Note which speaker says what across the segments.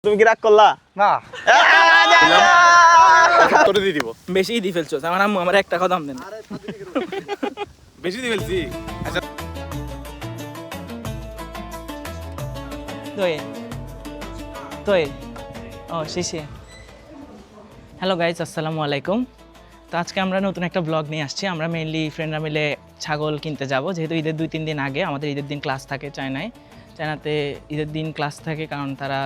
Speaker 1: তুমি কি রাগ করলা?
Speaker 2: না
Speaker 1: তোরে দিয়ে দিব।
Speaker 3: বেশি দিয়ে ফেলছো আমার আম্মু আমার 1 টাকা দাম দেন।
Speaker 1: বেশি দিয়ে ফেলছি। আচ্ছা
Speaker 3: হ্যালো গাইজ, আসসালামু আলাইকুম। তো আজকে আমরা নতুন একটা ব্লগ নিয়ে আসছি। আমরা মেইনলি ফ্রেন্ডরা মিলে ছাগল কিনতে যাব, যেহেতু ঈদের 2-3 দিন আগে আমাদের ঈদের দিন ক্লাস থাকে চায়নাতে ঈদের দিন ক্লাস থাকে, কারণ তারা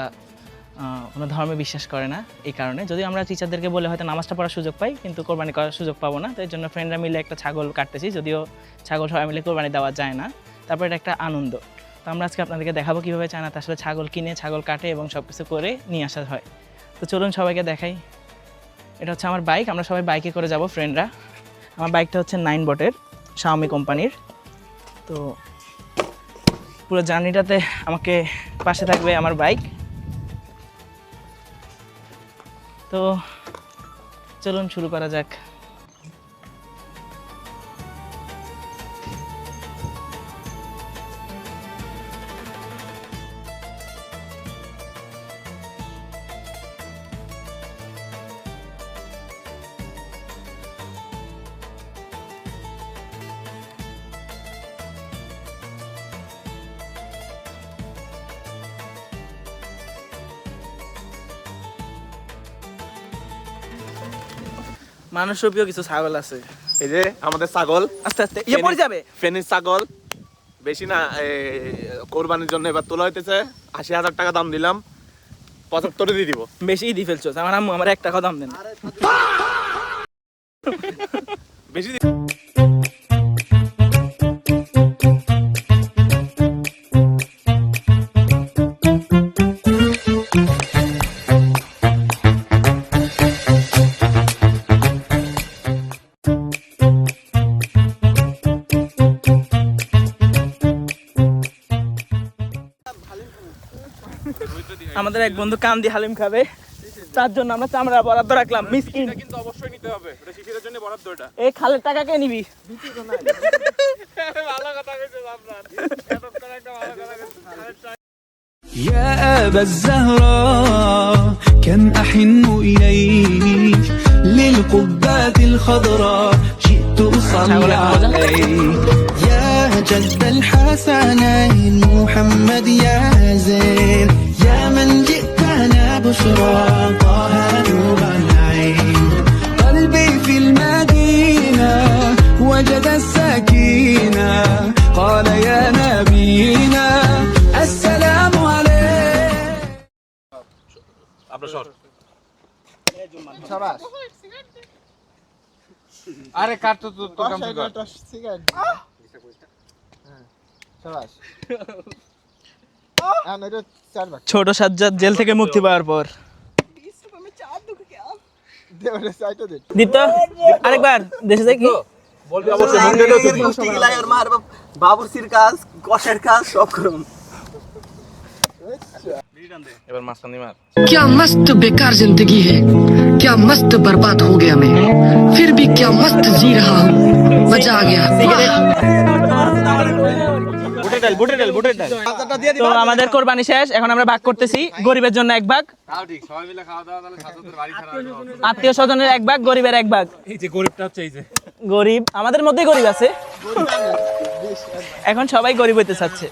Speaker 3: কোনো ধর্মে বিশ্বাস করে না। এই কারণে যদিও আমরা টিচারদেরকে বলে হয়তো নামাজটা পড়ার সুযোগ পাই, কিন্তু কোরবানি করার সুযোগ পাবো না। তো এই জন্য ফ্রেন্ডরা মিলে একটা ছাগল কাটতেছি, যদিও ছাগল সবাই মিলে কোরবানি দেওয়া যায় না, তারপর এটা একটা আনন্দ। তো আমরা আজকে আপনাদেরকে দেখাবো কীভাবে চায়নাতে আসলে ছাগল কিনে ছাগল কাটে এবং সব কিছু করে নিয়ে আসা হয়। তো চলুন সবাইকে দেখাই। এটা হচ্ছে আমার বাইক, আমরা সবাই বাইকে করে যাব ফ্রেন্ডরা। আমার বাইকটা হচ্ছে 9 বটের Xiaomi কোম্পানির। তো পুরো জার্নিটাতে আমাকে পাশে থাকবে আমার বাইক। তো চলুন শুরু করা যাক। মানুষরূপীয় কিছু ছাগল আছে।
Speaker 1: এই যে আমাদের ছাগল,
Speaker 3: আস্তে আস্তে পড়ে যাবে।
Speaker 1: ফেনীর ছাগল বেশি না, কোরবানির জন্য এবার তোলা হইতেছে। 80,000 টাকা দাম দিলাম, 75 দিয়ে দিব।
Speaker 3: বেশি দিয়ে ফেলছো আমার আম্মু আমার 1 টাকা দাম দেন।
Speaker 1: বেশি
Speaker 3: আমাদের এক বন্ধু কান দিয়ে হালিম খাবে, তার জন্য আমরা চামড়া বরাদ্দ রাখলাম। মিসকিন
Speaker 1: কিন্তু অবশ্যই নিতে হবে, এটা শিশিরের জন্য বরাদ্দ। এটা
Speaker 3: এই খালের টাকা কে নিবি?
Speaker 1: ভালো কথা কইছিস আপনার, এত করে একটা ভালো কথা কইছিস।
Speaker 4: يا أبا الزهراء كم أحن إليك للقبات الخضراء جئت أصلي عليك يا جد الحسنين محمد يا زين يا من جئتنا بشرى طه نور العين قلبي في المدينة وجد السكينة قال يا نبينا السلام عليك
Speaker 1: আপনার শট।
Speaker 2: শাবাশ। আরে কাট তো তো কাম কর। শাবাশ। এটা 4 বাক।
Speaker 3: ছোট সাজ্জাদ জেল থেকে মুক্তি পাওয়ার পর
Speaker 2: দেওরে সাইটো দে।
Speaker 3: দিত আরেকবার দেশে যাই কি
Speaker 1: বলবি অবশ্যই মুন্ডেটা দিবি।
Speaker 3: বাবুর্চির কাজ, কষের কাজ সব করুন।
Speaker 1: এবার মাছখানি মার।
Speaker 5: क्या मस्त बेकार जिंदगी है, क्या मस्त बर्बाद हो गया मैं, फिर भी क्या मस्त जी रहा हूँ, मजा आ गया।
Speaker 3: বুটের ডাল। তো আমাদের কোরবানি শেষ, এখন আমরা ভাগ করতেছি। গরিবের জন্য 1 ভাগ,
Speaker 2: তাও ঠিক, সবাই মিলে খাওয়া দাওয়া, তাহলে ছাত্রদের বাড়ি ছাড়া হবে।
Speaker 3: আত্মীয় স্বজনের 1 ভাগ, গরিবের 1 ভাগ।
Speaker 1: এই যে গরিবটা হচ্ছে এই যে
Speaker 3: গরিব আমাদের মধ্যেই গরিব আছে, এখন সবাই গরিব হইতে চাচ্ছে।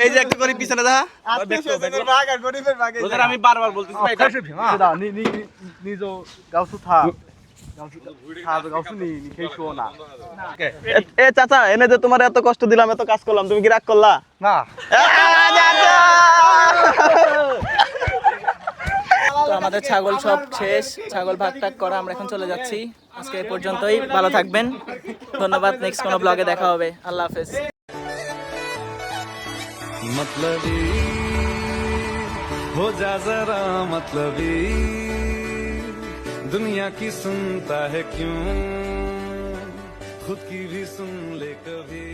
Speaker 1: এই যে একটা গরিব পিছনে দা।
Speaker 2: আত্মীয়স্বজনের ভাগ আর গরিবের ভাগ।
Speaker 1: তোদের আমি বারবার বলতেছি ভাই এটা
Speaker 2: দাদা নিজো গাউসু থা গাউসু নি খেইছো না।
Speaker 1: এ চাচা, এনে যে তোমার এত কষ্ট দিলাম, এত কাজ করলাম, তুমি কি রাগ করলা?
Speaker 2: না
Speaker 3: তো আমাদের ছাগল সব শেষ, ছাগল ভাগ টাগ করা, আমরা এখন চলে যাচ্ছি। আজকে এই পর্যন্তই, ভালো থাকবেন, ধন্যবাদ। নেক্সট কোনো ব্লগে দেখা হবে, আল্লাহ হাফেজ।
Speaker 4: मतलबी हो जा जरा मतलबी दुनिया की सुनता है क्यों खुद की भी सुन ले कभी।